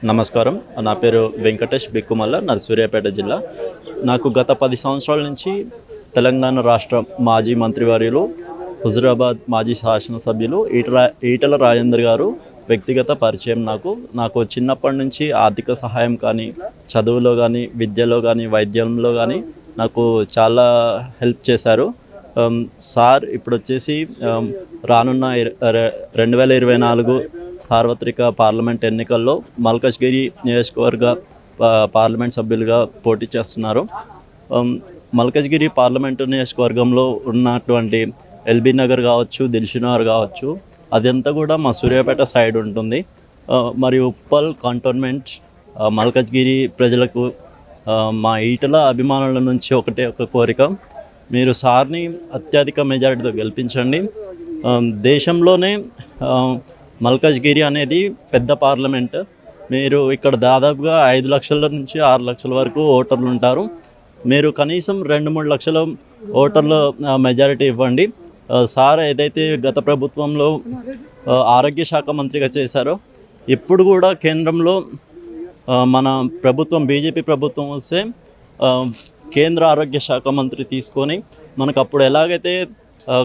నమస్కారం. నా పేరు వెంకటేష్ బిక్కుమల్ల, నాది సూర్యాపేట జిల్లా. నాకు గత 10 సంవత్సరాల నుంచి తెలంగాణ రాష్ట్ర మాజీ మంత్రివర్యులు, హుజురాబాద్ మాజీ శాసనసభ్యులు ఈటల రాజేందర్ గారు వ్యక్తిగత పరిచయం. నాకు చిన్నప్పటి నుంచి ఆర్థిక సహాయం కానీ, చదువులో కానీ, విద్యలో కానీ, వైద్యంలో కానీ నాకు చాలా హెల్ప్ చేశారు. సార్ ఇప్పుడు వచ్చేసి రానున్న 2024 సార్వత్రిక పార్లమెంట్ ఎన్నికల్లో మల్కజ్గిరి నియోజకవర్గ పార్లమెంట్ సభ్యులుగా పోటీ చేస్తున్నారు. మల్కజ్గిరి పార్లమెంటు నియోజకవర్గంలో ఉన్నటువంటి ఎల్బీ నగర్ కావచ్చు, దిల్షునగర్ కావచ్చు, అదంతా కూడా మా సూర్యాపేట సైడ్ ఉంటుంది. మరియు ఉప్పల్ కంటోన్మెంట్ మల్కజ్గిరి ప్రజలకు మా ఈటల అభిమానుల నుంచి ఒక కోరిక, మీరు సార్ని అత్యధిక మెజారిటీతో గెలిపించండి. దేశంలోనే మల్కజ్గిరి అనేది పెద్ద పార్లమెంట్. మీరు ఇక్కడ దాదాపుగా 5 లక్షల నుంచి 6 లక్షల వరకు ఓటర్లు ఉంటారు. మీరు కనీసం 2-3 లక్షల ఓటర్ల మెజారిటీ ఇవ్వండి. సార్ ఏదైతే గత ప్రభుత్వంలో ఆరోగ్య శాఖ మంత్రిగా చేశారో, ఇప్పుడు కూడా కేంద్రంలో మన ప్రభుత్వం బీజేపీ ప్రభుత్వం వస్తే కేంద్ర ఆరోగ్య శాఖ మంత్రి తీసుకొని మనకు అప్పుడు ఎలాగైతే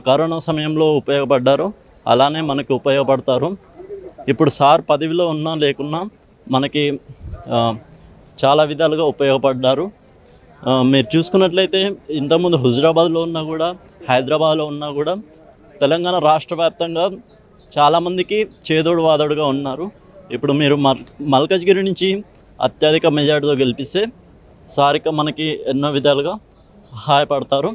కరోనా సమయంలో ఉపయోగపడ్డారో అలానే మనకి ఉపయోగపడతారు. ఇప్పుడు సార్ పదవిలో ఉన్నా లేకున్నా మనకి చాలా విధాలుగా ఉపయోగపడ్డారు. మీరు చూసుకున్నట్లయితే ఇంతకుముందు హుజురాబాద్లో ఉన్నా కూడా, హైదరాబాద్లో ఉన్నా కూడా, తెలంగాణ రాష్ట్ర వ్యాప్తంగా చాలామందికి చేదోడు వాదోడుగా ఉన్నారు. ఇప్పుడు మీరు మల్కజ్గిరి నుంచి అత్యధిక మెజార్టీతో గెలిపిస్తే సారిక మనకి ఎన్నో విధాలుగా సహాయపడతారు.